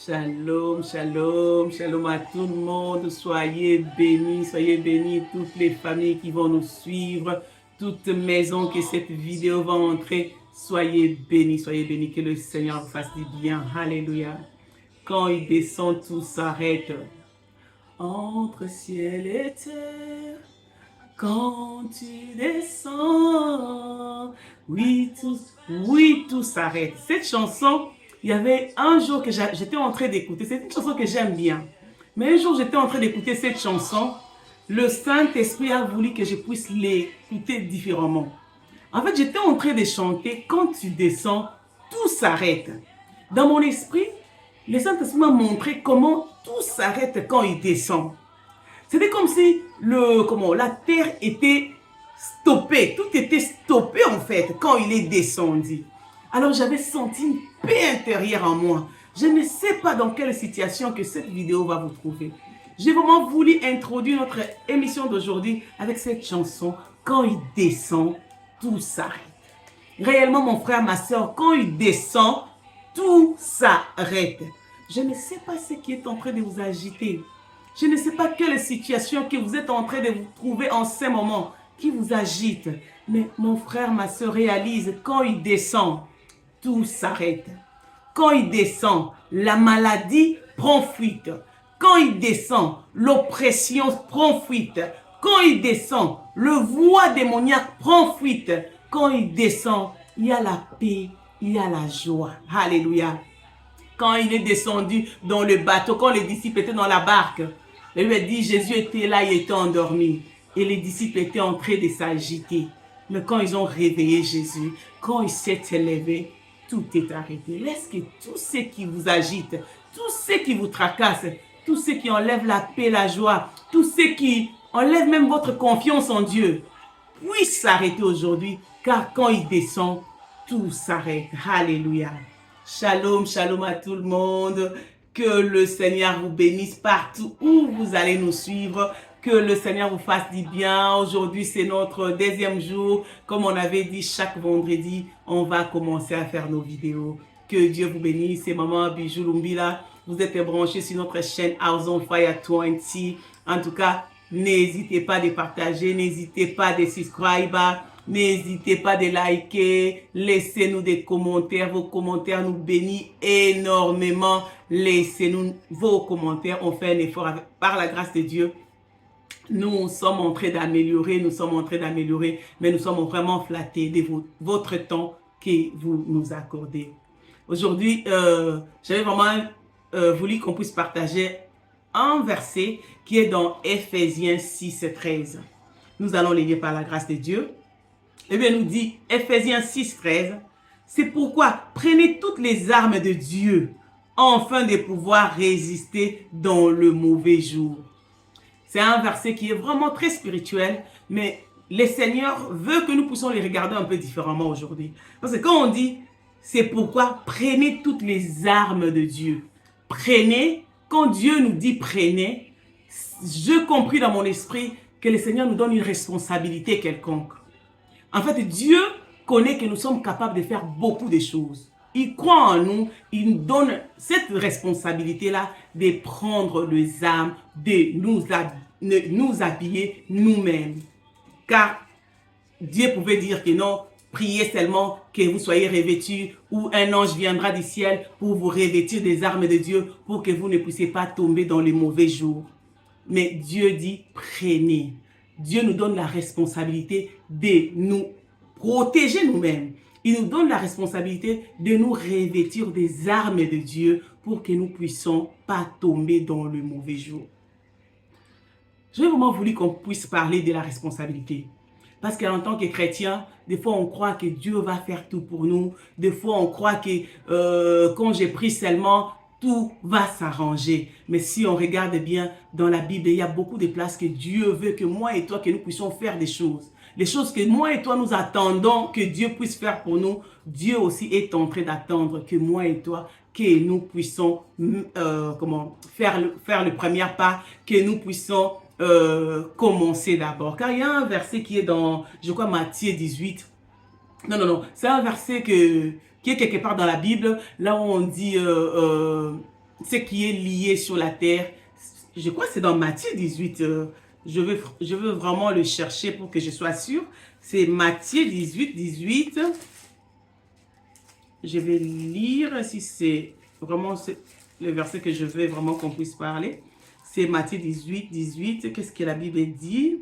Shalom, shalom, shalom à tout le monde. Soyez bénis toutes les familles qui vont nous suivre, toute maison que cette vidéo va entrer. Soyez bénis, que le Seigneur vous fasse du bien. Alléluia. Quand il descend, tout s'arrête. Entre ciel et terre, quand tu descends, oui, tout s'arrête. Cette chanson, il y avait un jour que j'étais en train d'écouter. C'est une chanson que j'aime bien. Mais un jour, j'étais en train d'écouter cette chanson. Le Saint-Esprit a voulu que je puisse l'écouter différemment. En fait, j'étais en train de chanter. Quand tu descends, tout s'arrête. Dans mon esprit, le Saint-Esprit m'a montré comment tout s'arrête quand il descend. C'était comme si la terre était stoppée. Tout était stoppé en fait quand il est descendu. Alors j'avais senti une paix intérieure en moi. Je ne sais pas dans quelle situation que cette vidéo va vous trouver. J'ai vraiment voulu introduire notre émission d'aujourd'hui avec cette chanson. Quand il descend, tout s'arrête. Réellement mon frère, ma soeur, quand il descend, tout s'arrête. Je ne sais pas ce qui est en train de vous agiter. Je ne sais pas quelle situation que vous êtes en train de vous trouver en ce moment qui vous agite. Mais mon frère, ma soeur, réalise, quand il descend, tout s'arrête. Quand il descend, la maladie prend fuite. Quand il descend, l'oppression prend fuite. Quand il descend, le voie démoniaque prend fuite. Quand il descend, il y a la paix, il y a la joie. Alléluia. Quand il est descendu dans le bateau, quand les disciples étaient dans la barque, il lui a dit, Jésus était là, il était endormi. Et les disciples étaient en train de s'agiter. Mais quand ils ont réveillé Jésus, quand il s'est élevé, tout est arrêté. Laisse que tout ce qui vous agite, tout ce qui vous tracasse, tout ce qui enlève la paix, la joie, tout ce qui enlève même votre confiance en Dieu, puisse s'arrêter aujourd'hui. Car quand il descend, tout s'arrête. Alléluia. Shalom, shalom à tout le monde. Que le Seigneur vous bénisse partout où vous allez nous suivre. Que le Seigneur vous fasse du bien. Aujourd'hui, c'est notre deuxième jour. Comme on avait dit, chaque vendredi, on va commencer à faire nos vidéos. Que Dieu vous bénisse. C'est Maman Bijou Lumbila. Vous êtes branchés sur notre chaîne House on Fire 20. En tout cas, n'hésitez pas de partager. N'hésitez pas de subscribe. N'hésitez pas de liker, laissez-nous des commentaires. Vos commentaires nous bénissent énormément. Laissez-nous vos commentaires. On fait un effort par la grâce de Dieu. Nous sommes en train d'améliorer, mais nous sommes vraiment flattés de votre temps que vous nous accordez. Aujourd'hui, j'avais vraiment voulu qu'on puisse partager un verset qui est dans Ephésiens 6, 13. Nous allons le lire par la grâce de Dieu. Eh bien, nous dit Ephésiens 6, 13, c'est pourquoi prenez toutes les armes de Dieu afin de pouvoir résister dans le mauvais jour. C'est un verset qui est vraiment très spirituel, mais le Seigneur veut que nous puissions les regarder un peu différemment aujourd'hui. Parce que quand on dit, c'est pourquoi prenez toutes les armes de Dieu. Prenez, quand Dieu nous dit prenez, je compris dans mon esprit que le Seigneur nous donne une responsabilité quelconque. En fait, Dieu connaît que nous sommes capables de faire beaucoup de choses. Il croit en nous, il nous donne cette responsabilité-là de prendre les armes, de nous habiller nous-mêmes. Car Dieu pouvait dire que non, priez seulement que vous soyez revêtus ou un ange viendra du ciel pour vous revêtir des armes de Dieu pour que vous ne puissiez pas tomber dans les mauvais jours. Mais Dieu dit, prenez. Dieu nous donne la responsabilité de nous protéger nous-mêmes. Il nous donne la responsabilité de nous revêtir des armes de Dieu pour que nous ne puissions pas tomber dans le mauvais jour. J'ai vraiment voulu qu'on puisse parler de la responsabilité. Parce qu'en tant que chrétien, des fois on croit que Dieu va faire tout pour nous. Des fois on croit que quand j'ai pris seulement, tout va s'arranger. Mais si on regarde bien dans la Bible, il y a beaucoup de places que Dieu veut que moi et toi, que nous puissions faire des choses. Les choses que moi et toi, nous attendons que Dieu puisse faire pour nous. Dieu aussi est en train d'attendre que moi et toi, que nous puissions faire le premier pas, que nous puissions commencer d'abord. Car il y a un verset qui est dans, je crois, Matthieu 18. C'est un verset qui est quelque part dans la Bible, là où on dit, ce qui est lié sur la terre. Je crois que c'est dans Matthieu 18. Je veux vraiment le chercher pour que je sois sûre. C'est Matthieu 18, 18. Je vais lire si c'est vraiment le verset que je veux vraiment qu'on puisse parler. C'est Matthieu 18, 18. Qu'est-ce que la Bible dit?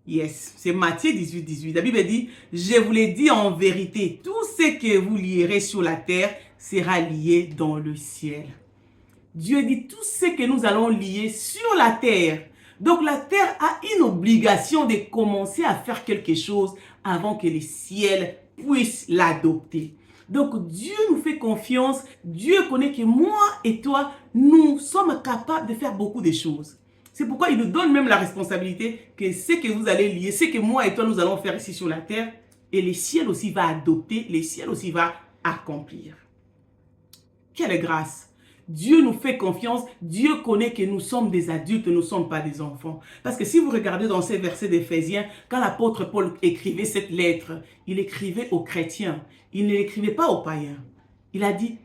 Yes, c'est Matthieu 18, 18. La Bible dit, je vous l'ai dit en vérité, tout ce que vous lierez sur la terre sera lié dans le ciel. Dieu dit tout ce que nous allons lier sur la terre. Donc la terre a une obligation de commencer à faire quelque chose avant que les ciels puissent l'adopter. Donc Dieu nous fait confiance. Dieu connaît que moi et toi, nous sommes capables de faire beaucoup de choses. C'est pourquoi il nous donne même la responsabilité que ce que vous allez lier, ce que moi et toi nous allons faire ici sur la terre, et les ciels aussi va adopter, les ciels aussi va accomplir. Quelle grâce! Dieu nous fait confiance, Dieu connaît que nous sommes des adultes, nous ne sommes pas des enfants. Parce que si vous regardez dans ces versets d'Éphésiens, quand l'apôtre Paul écrivait cette lettre, il écrivait aux chrétiens, il ne l'écrivait pas aux païens. Il a dit,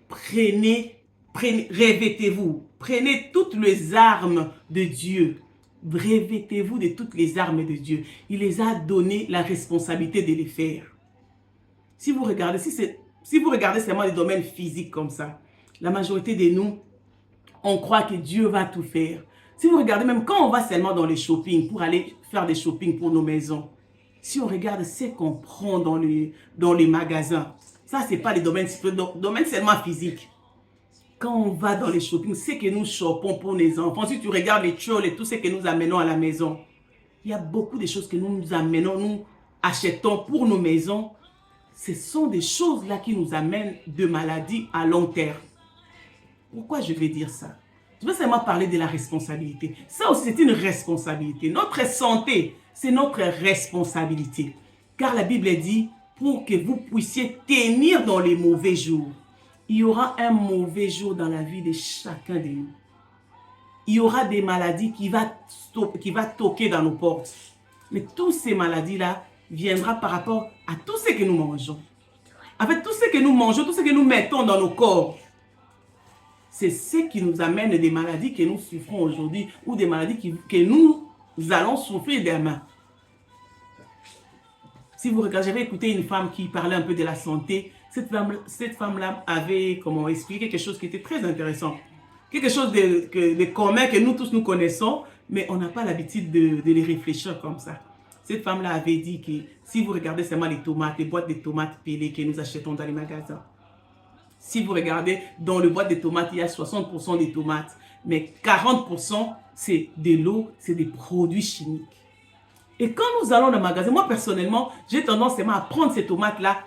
revêtez-vous, prenez toutes les armes de Dieu. Revêtez-vous de toutes les armes de Dieu. Il les a donné la responsabilité de les faire. Si vous regardez, si vous regardez seulement les domaines physiques comme ça, la majorité de nous, on croit que Dieu va tout faire. Si vous regardez, même quand on va seulement dans les shopping, pour aller faire des shopping pour nos maisons, si on regarde ce qu'on prend dans les magasins, ça, ce n'est pas les domaines seulement physiques. Quand on va dans les shopping, c'est que nous shoppons pour les enfants. Si tu regardes les trolls et tout ce que nous amenons à la maison, il y a beaucoup de choses que nous amenons, nous achetons pour nos maisons. Ce sont des choses-là qui nous amènent de maladies à long terme. Pourquoi je vais dire ça? Je veux seulement parler de la responsabilité. Ça aussi, c'est une responsabilité. Notre santé, c'est notre responsabilité. Car la Bible dit, pour que vous puissiez tenir dans les mauvais jours, il y aura un mauvais jour dans la vie de chacun de nous. Il y aura des maladies qui vont toquer dans nos portes. Mais toutes ces maladies-là viendront par rapport à tout ce que nous mangeons. En fait, tout ce que nous mangeons, tout ce que nous mettons dans nos corps, c'est ce qui nous amène des maladies que nous souffrons aujourd'hui ou des maladies que nous allons souffrir demain. Si vous regardez, j'avais écouté une femme qui parlait un peu de la santé. Cette femme-là avait expliqué quelque chose qui était très intéressant. Quelque chose de commun que nous tous nous connaissons, mais on n'a pas l'habitude de les réfléchir comme ça. Cette femme-là avait dit que si vous regardez seulement les tomates, les boîtes de tomates pelées que nous achetons dans les magasins, si vous regardez dans le boîte de tomates, il y a 60% de tomates, mais 40% c'est de l'eau, c'est des produits chimiques. Et quand nous allons dans le magasin, moi personnellement, j'ai tendance seulement à prendre ces tomates-là,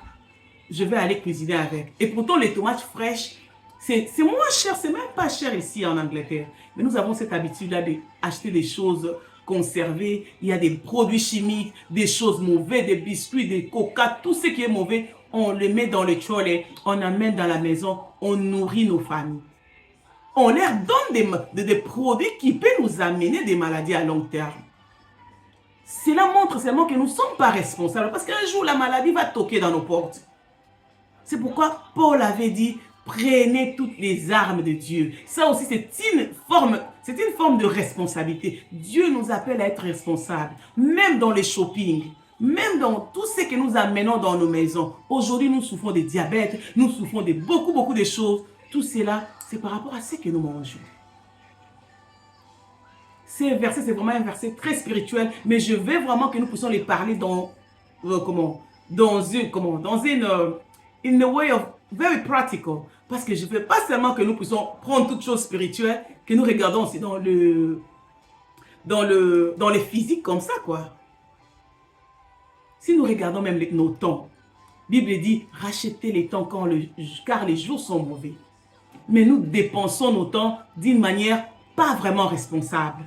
je vais aller cuisiner avec. Et pourtant, les tomates fraîches, c'est moins cher, c'est même pas cher ici en Angleterre. Mais nous avons cette habitude-là d'acheter des choses conservées. Il y a des produits chimiques, des choses mauvaises, des biscuits, des coca, tout ce qui est mauvais, on le met dans le trolley, on amène dans la maison, on nourrit nos familles. On leur donne des produits qui peuvent nous amener des maladies à long terme. Cela montre seulement que nous ne sommes pas responsables parce qu'un jour, la maladie va toquer dans nos portes. C'est pourquoi Paul avait dit, prenez toutes les armes de Dieu. Ça aussi, c'est une forme de responsabilité. Dieu nous appelle à être responsables, même dans les shopping, même dans tout ce que nous amenons dans nos maisons. Aujourd'hui, nous souffrons de diabète, nous souffrons de beaucoup de choses. Tout cela, c'est par rapport à ce que nous mangeons. Ces versets, c'est vraiment un verset très spirituel, mais je veux vraiment que nous puissions les parler dans in a way of very practical. Parce que je ne veux pas seulement que nous puissions prendre toutes choses spirituelles, que nous regardons aussi dans les physiques comme ça, quoi. Si nous regardons même nos temps, la Bible dit, rachetez les temps car les jours sont mauvais. Mais nous dépensons nos temps d'une manière pas vraiment responsable.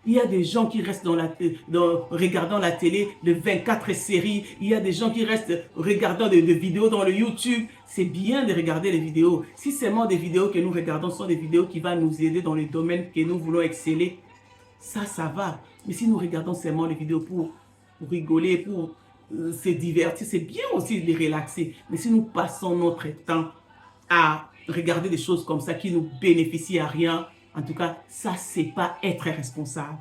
Il y a des gens qui restent regardant la télé de 24 séries. Il y a des gens qui restent regardant des vidéos dans le YouTube. C'est bien de regarder les vidéos. Si seulement des vidéos que nous regardons sont des vidéos qui vont nous aider dans les domaines que nous voulons exceller, ça va. Mais si nous regardons seulement les vidéos pour rigoler, pour se divertir, c'est bien aussi de relaxer. Mais si nous passons notre temps à regarder des choses comme ça qui nous bénéficient à rien, en tout cas, ça, c'est pas être responsable.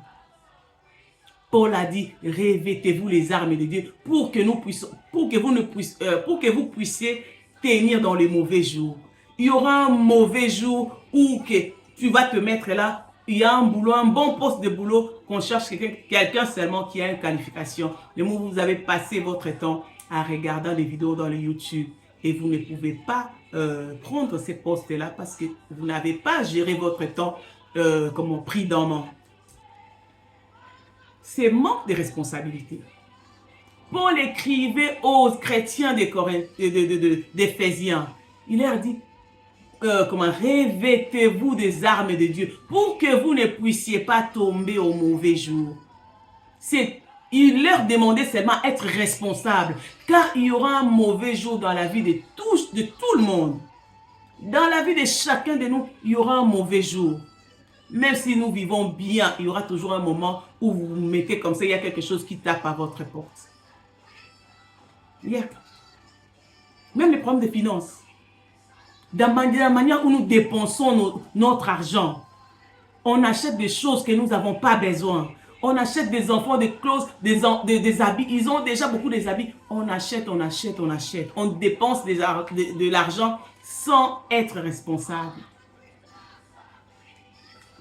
Paul a dit, revêtez-vous les armes de Dieu pour que nous puissions, pour que vous puissiez tenir dans les mauvais jours. Il y aura un mauvais jour où que tu vas te mettre là, il y a un boulot, un bon poste de boulot, qu'on cherche quelqu'un seulement qui a une qualification. Le moment où vous avez passé votre temps à regarder des vidéos dans le YouTube et vous ne pouvez pas prendre ces postes-là parce que vous n'avez pas géré votre temps prudemment. C'est manque de responsabilité. Paul écrivait aux chrétiens d'Éphésiens. Il leur dit, revêtez-vous des armes de Dieu pour que vous ne puissiez pas tomber au mauvais jour. Il leur demandait seulement être responsable, car il y aura un mauvais jour dans la vie de tout le monde. Dans la vie de chacun de nous, il y aura un mauvais jour. Même si nous vivons bien, il y aura toujours un moment où vous vous mettez comme ça, il y a quelque chose qui tape à votre porte. Yeah. Même les problèmes de finances. Dans la manière où nous dépensons notre argent, on achète des choses que nous n'avons pas besoin. On achète des enfants, des clothes, des habits. Ils ont déjà beaucoup des habits. On achète. On dépense de l'argent sans être responsable.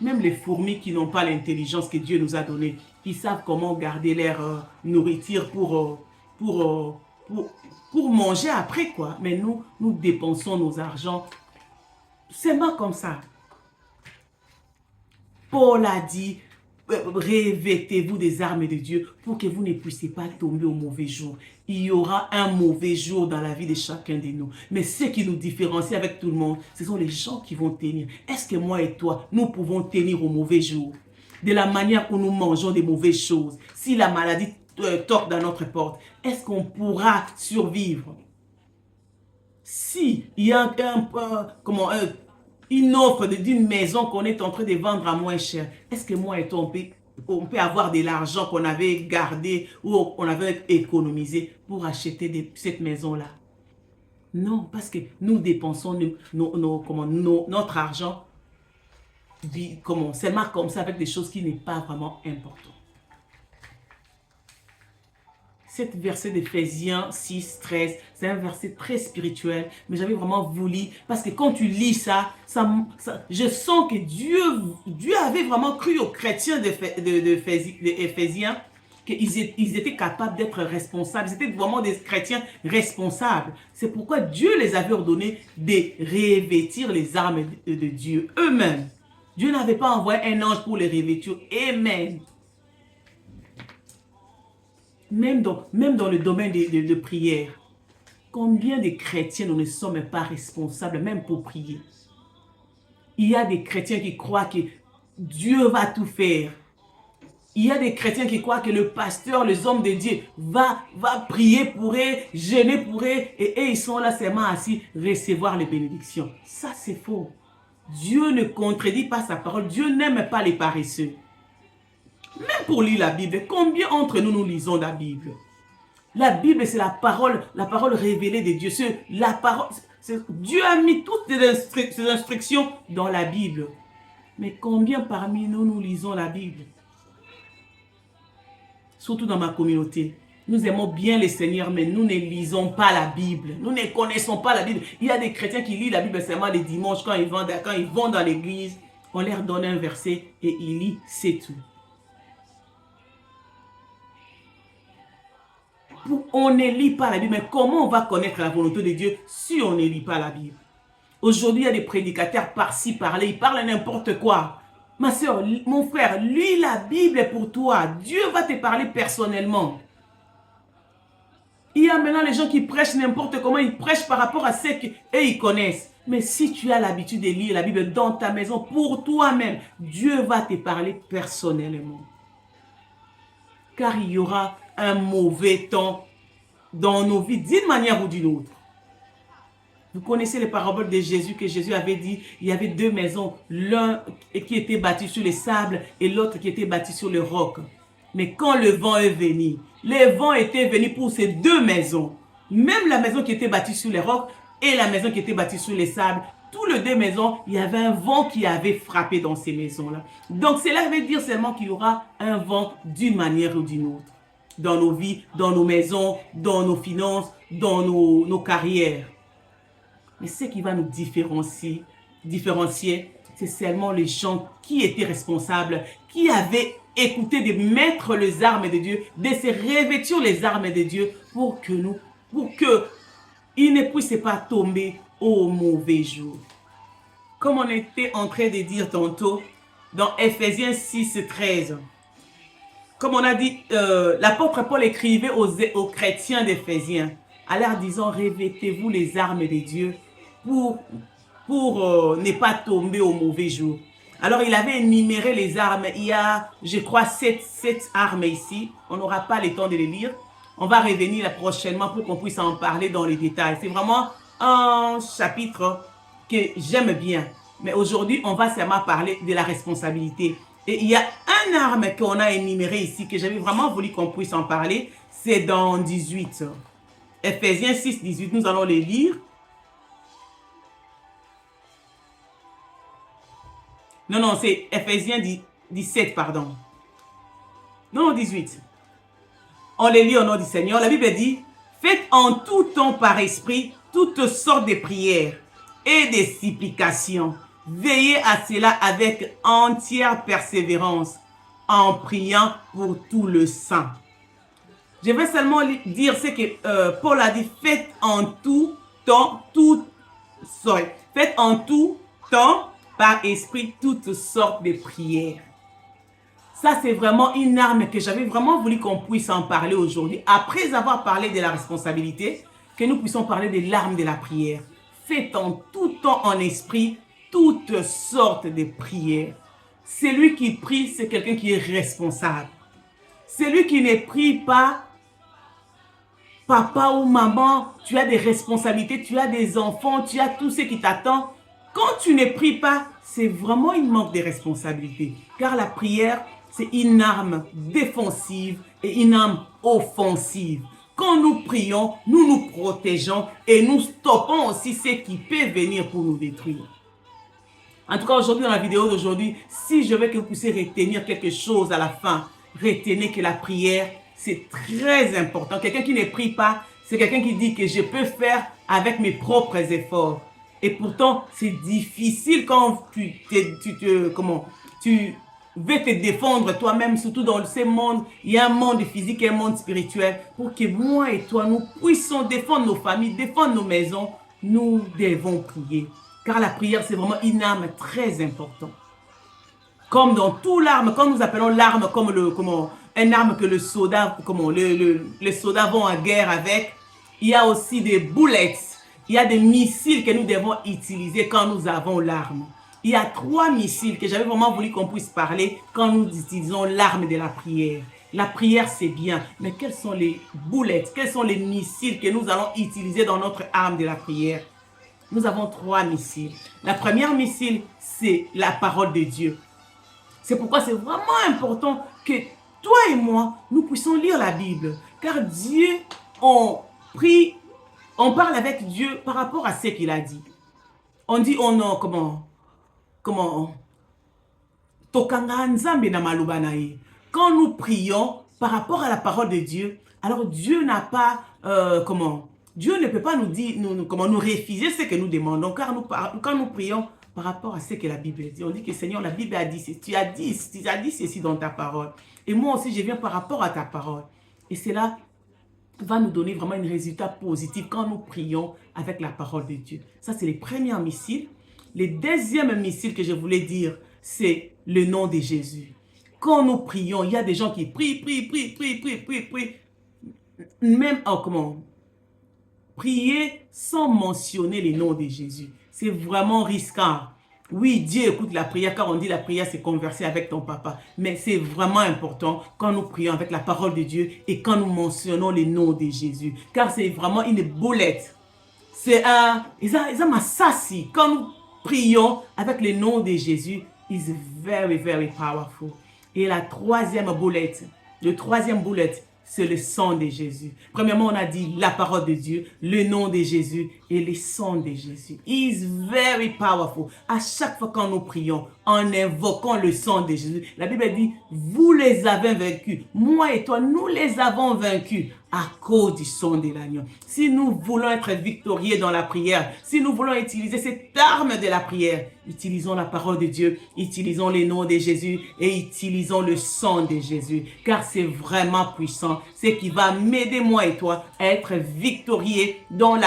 Même les fourmis qui n'ont pas l'intelligence que Dieu nous a donnée, ils savent comment garder leur nourriture pour manger après, quoi. Mais nous dépensons nos argents. C'est pas comme ça. Paul a dit, revêtez-vous des armes de Dieu pour que vous ne puissiez pas tomber au mauvais jour. Il y aura un mauvais jour dans la vie de chacun de nous. Mais ce qui nous différencie avec tout le monde, ce sont les gens qui vont tenir. Est-ce que moi et toi, nous pouvons tenir au mauvais jour? De la manière où nous mangeons des mauvaises choses. Si la maladie toque dans notre porte, est-ce qu'on pourra survivre? Si il y a une offre d'une maison qu'on est en train de vendre à moins cher, est-ce que moi et toi, on peut avoir de l'argent qu'on avait gardé ou on avait économisé pour acheter cette maison-là? Non, parce que nous dépensons notre argent seulement comme ça avec des choses qui n'est pas vraiment importantes. Cet verset d'Éphésiens 6, 13, c'est un verset très spirituel, mais j'avais vraiment voulu, parce que quand tu lis ça, je sens que Dieu avait vraiment cru aux chrétiens d'Éphésiens qu'ils étaient capables d'être responsables. Ils étaient vraiment des chrétiens responsables. C'est pourquoi Dieu les avait ordonnés de revêtir les armes de Dieu eux-mêmes. Dieu n'avait pas envoyé un ange pour les revêtir eux-mêmes. Même dans le domaine de prière, combien de chrétiens nous ne sommes pas responsables même pour prier? Il y a des chrétiens qui croient que Dieu va tout faire. Il y a des chrétiens qui croient que le pasteur, les hommes de Dieu, va prier pour eux, jeûner pour eux, et ils sont là seulement assis, recevoir les bénédictions. Ça, c'est faux. Dieu ne contredit pas sa parole. Dieu n'aime pas les paresseux. Même pour lire la Bible, combien d'entre nous lisons la Bible? La Bible, c'est la parole révélée de Dieu. Dieu a mis toutes ces instructions dans la Bible. Mais combien parmi nous lisons la Bible? Surtout dans ma communauté. Nous aimons bien le Seigneur, mais nous ne lisons pas la Bible. Nous ne connaissons pas la Bible. Il y a des chrétiens qui lisent la Bible seulement les dimanches quand ils vont dans l'église. On leur donne un verset et ils lisent, c'est tout. On ne lit pas la Bible, mais comment on va connaître la volonté de Dieu si on ne lit pas la Bible? Aujourd'hui, il y a des prédicateurs par-ci, par-là, ils parlent n'importe quoi. Ma soeur, mon frère, lis la Bible pour toi. Dieu va te parler personnellement. Il y a maintenant les gens qui prêchent n'importe comment, ils prêchent par rapport à ce qu'ils connaissent. Mais si tu as l'habitude de lire la Bible dans ta maison pour toi-même, Dieu va te parler personnellement. Car il y aura un mauvais temps dans nos vies d'une manière ou d'une autre. Vous connaissez les paraboles de Jésus que Jésus avait dit, il y avait deux maisons, l'un qui était bâti sur les sables et l'autre qui était bâti sur le roc. Mais quand le vent est venu, le vent était venu pour ces deux maisons. Même la maison qui était bâtie sur les rocs et la maison qui était bâtie sur les sables, toutes les deux maisons, il y avait un vent qui avait frappé dans ces maisons-là. Donc cela veut dire seulement qu'il y aura un vent d'une manière ou d'une autre. Dans nos vies, dans nos maisons, dans nos finances, dans nos carrières. Mais ce qui va nous différencier, c'est seulement les gens qui étaient responsables, qui avaient écouté de mettre les armes de Dieu, de se revêtir les armes de Dieu pour qu'ils ne puissent pas tomber au mauvais jour. Comme on était en train de dire tantôt, dans Ephésiens 6, 13, comme on a dit, l'apôtre Paul écrivait aux chrétiens d'Éphésiens, en leur disant, revêtez-vous les armes de Dieu pour ne pas tomber au mauvais jour. Alors, il avait énuméré les armes. Il y a, je crois, 7 armes ici. On n'aura pas le temps de les lire. On va revenir prochainement pour qu'on puisse en parler dans les détails. C'est vraiment un chapitre que j'aime bien. Mais aujourd'hui, on va seulement parler de la responsabilité. Et il y a un arme qu'on a énuméré ici, que j'avais vraiment voulu qu'on puisse en parler. C'est dans 18. Ephésiens 6, 18. Nous allons les lire. Non, c'est Ephésiens 17, pardon. Non, 18. On les lit au nom du Seigneur. La Bible dit, faites en tout temps par esprit toutes sortes de prières et de supplications. Veillez à cela avec entière persévérance, en priant pour tout le saint. Je vais seulement dire ce que Paul a dit, faites en tout temps par esprit toutes sortes de prières. Ça, c'est vraiment une arme que j'avais vraiment voulu qu'on puisse en parler aujourd'hui. Après avoir parlé de la responsabilité, que nous puissions parler de l'arme de la prière. Faites en tout temps en esprit toutes sortes de prières. Celui qui prie, c'est quelqu'un qui est responsable. Celui qui ne prie pas, papa ou maman, tu as des responsabilités, tu as des enfants, tu as tout ce qui t'attend. Quand tu ne pries pas, c'est vraiment une manque de responsabilité. Car la prière, c'est une arme défensive et une arme offensive. Quand nous prions, nous nous protégeons et nous stoppons aussi ce qui peut venir pour nous détruire. En tout cas, aujourd'hui, dans la vidéo d'aujourd'hui, si je veux que vous puissiez retenir quelque chose à la fin, retenez que la prière, c'est très important. Quelqu'un qui ne prie pas, c'est quelqu'un qui dit que je peux faire avec mes propres efforts. Et pourtant, c'est difficile quand tu veux te défendre toi-même, surtout dans ce monde. Il y a un monde physique et un monde spirituel. Pour que moi et toi, nous puissions défendre nos familles, défendre nos maisons, nous devons prier. Car la prière, c'est vraiment une arme très importante. Comme dans tout l'arme, quand nous appelons l'arme comme une arme que les soldats vont en guerre avec, il y a aussi des bullets. Il y a des missiles que nous devons utiliser quand nous avons l'arme. Il y a 3 missiles que j'avais vraiment voulu qu'on puisse parler quand nous utilisons l'arme de la prière. La prière, c'est bien, mais quels sont les bullets, quels sont les missiles que nous allons utiliser dans notre arme de la prière? Nous avons 3 missiles. La première missile, c'est la parole de Dieu. C'est pourquoi c'est vraiment important que toi et moi, nous puissions lire la Bible. Car Dieu, on parle avec Dieu par rapport à ce qu'il a dit. On dit, quand nous prions par rapport à la parole de Dieu, alors Dieu n'a pas, Dieu ne peut pas nous dire, nous refuser ce que nous demandons, car quand nous prions par rapport à ce que la Bible dit, on dit que Seigneur, la Bible a dit, tu as dit ceci dans ta parole. Et moi aussi, je viens par rapport à ta parole. Et cela va nous donner vraiment un résultat positif quand nous prions avec la parole de Dieu. Ça, c'est les premiers missiles. Le deuxième missile que je voulais dire, c'est le nom de Jésus. Quand nous prions, il y a des gens qui prient. Même, prier sans mentionner le nom de Jésus. C'est vraiment risquant. Oui, Dieu écoute la prière, car on dit la prière, c'est converser avec ton papa. Mais c'est vraiment important quand nous prions avec la parole de Dieu et quand nous mentionnons le nom de Jésus. Car c'est vraiment une boulette. C'est un... Quand nous prions avec le nom de Jésus, is very, very powerful. Et la troisième boulette, Le troisième boulette, c'est le sang de Jésus. Premièrement, on a dit la parole de Dieu, le nom de Jésus et le sang de Jésus. He is very powerful. À chaque fois quand nous prions, en invoquant le sang de Jésus, la Bible dit, vous les avez vaincus. Moi et toi, nous les avons vaincus à cause du sang de l'agneau. Si nous voulons être victorieux dans la prière, si nous voulons utiliser cette arme de la prière, utilisons la parole de Dieu, utilisons les noms de Jésus et utilisons le sang de Jésus, car c'est vraiment puissant. C'est qui va m'aider, moi et toi, à être victorieux dans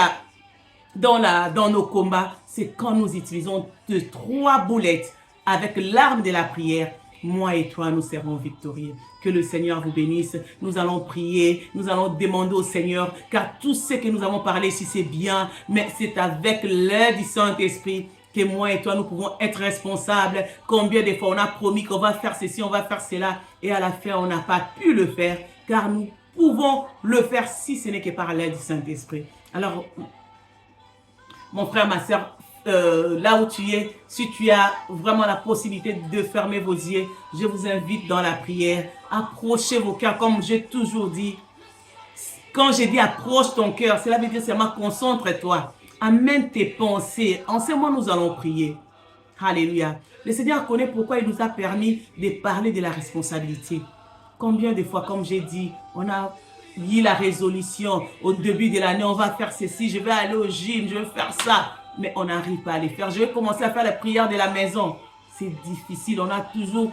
nos combats. C'est quand nous utilisons de 3 boulettes avec l'arme de la prière. Moi et toi, nous serons victorieux. Que le Seigneur vous bénisse. Nous allons prier, nous allons demander au Seigneur, car tout ce que nous avons parlé ici, c'est bien, mais c'est avec l'aide du Saint-Esprit que moi et toi, nous pouvons être responsables. Combien de fois on a promis qu'on va faire ceci, on va faire cela, et à la fin, on n'a pas pu le faire, car nous pouvons le faire si ce n'est que par l'aide du Saint-Esprit. Alors, mon frère, ma soeur, là où tu es, si tu as vraiment la possibilité de fermer vos yeux, je vous invite dans la prière. Approchez vos cœurs, comme j'ai toujours dit. Quand j'ai dit approche ton cœur, cela veut dire seulement concentre-toi. Amène tes pensées. En ce moment, nous allons prier. Alléluia. Le Seigneur connaît pourquoi il nous a permis de parler de la responsabilité. Combien de fois, comme j'ai dit, on a eu la résolution au début de l'année, on va faire ceci, je vais aller au gym, je vais faire ça. Mais on n'arrive pas à les faire. Je vais commencer à faire la prière de la maison. C'est difficile. On a toujours,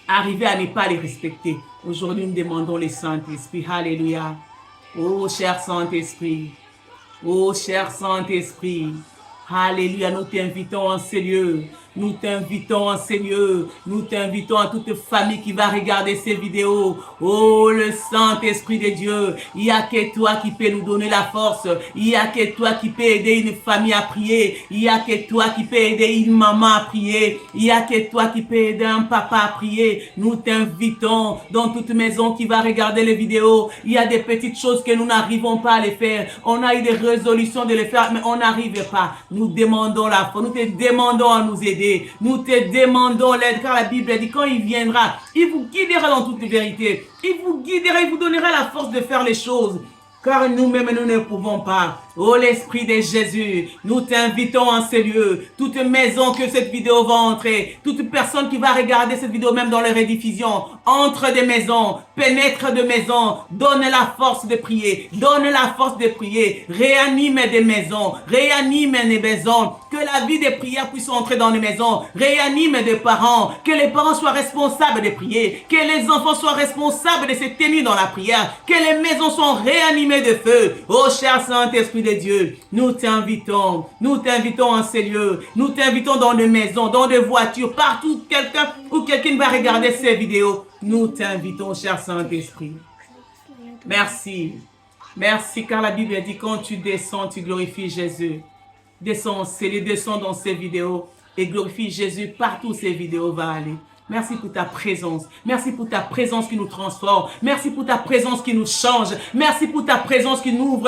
arrivé à ne pas les respecter. Aujourd'hui, nous demandons le Saint-Esprit. Alléluia. Oh, cher Saint-Esprit. Oh, cher Saint-Esprit. Alléluia. Nous t'invitons en ces lieux. Nous t'invitons, Seigneur, nous t'invitons à toute famille qui va regarder ces vidéos. Oh, le Saint-Esprit de Dieu, il n'y a que toi qui peux nous donner la force. Il n'y a que toi qui peux aider une famille à prier. Il n'y a que toi qui peux aider une maman à prier. Il n'y a que toi qui peux aider un papa à prier. Nous t'invitons dans toute maison qui va regarder les vidéos. Il y a des petites choses que nous n'arrivons pas à les faire. On a eu des résolutions de les faire, mais on n'arrive pas. Nous demandons la force. Nous te demandons à nous aider. Nous te demandons l'aide, car la Bible dit quand il viendra, il vous guidera dans toute vérité. Il vous guidera, il vous donnera la force de faire les choses. Car nous-mêmes, nous ne pouvons pas. Oh, l'Esprit de Jésus, nous t'invitons en ces lieux. Toute maison que cette vidéo va entrer, toute personne qui va regarder cette vidéo, même dans les rediffusions, entre des maisons, pénètre de maisons, donne la force de prier, donne la force de prier, réanime des maisons, réanime des maisons, que la vie de prière puisse entrer dans les maisons, réanime des parents, que les parents soient responsables de prier, que les enfants soient responsables de se tenir dans la prière, que les maisons soient réanimées de feu. Oh, cher Saint-Esprit de Dieu, nous t'invitons en ces lieux, nous t'invitons dans des maisons, dans des voitures, partout quelqu'un va regarder ces vidéos. Nous t'invitons, cher Saint-Esprit. Merci. Merci, car la Bible dit quand tu descends, tu glorifies Jésus. Descends dans ces vidéos et glorifie Jésus partout où ces vidéos vont aller. Merci pour ta présence. Merci pour ta présence qui nous transforme. Merci pour ta présence qui nous change. Merci pour ta présence qui nous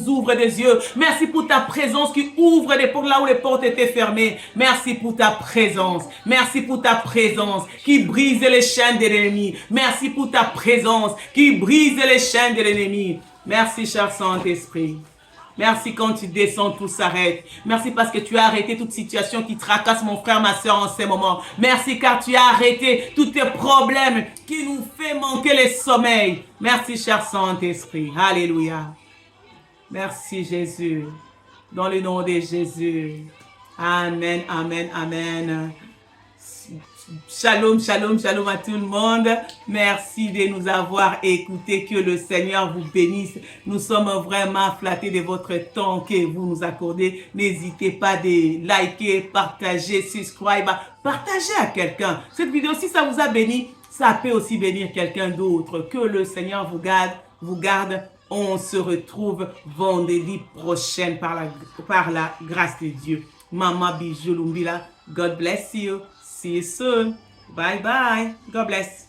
ouvre des yeux. Merci pour ta présence qui ouvre des portes là où les portes étaient fermées. Merci pour ta présence. Merci pour ta présence qui brise les chaînes de l'ennemi. Merci pour ta présence qui brise les chaînes de l'ennemi. Merci, cher Saint-Esprit. Merci quand tu descends, tout s'arrête. Merci parce que tu as arrêté toute situation qui tracasse mon frère, ma soeur en ces moments. Merci car tu as arrêté tous tes problèmes qui nous fait manquer le sommeil. Merci, cher Saint-Esprit. Alléluia. Merci, Jésus. Dans le nom de Jésus. Amen, amen, amen. Shalom, shalom, shalom à tout le monde. Merci de nous avoir écoutés. Que le Seigneur vous bénisse. Nous sommes vraiment flattés de votre temps que vous nous accordez. N'hésitez pas de liker, partager, subscribe. Partagez à quelqu'un. Cette vidéo, si ça vous a béni, ça peut aussi bénir quelqu'un d'autre. Que le Seigneur vous garde. On se retrouve vendredi prochain par la grâce de Dieu. Mama Bijou Lumbila. God bless you. See you soon. Bye bye. God bless.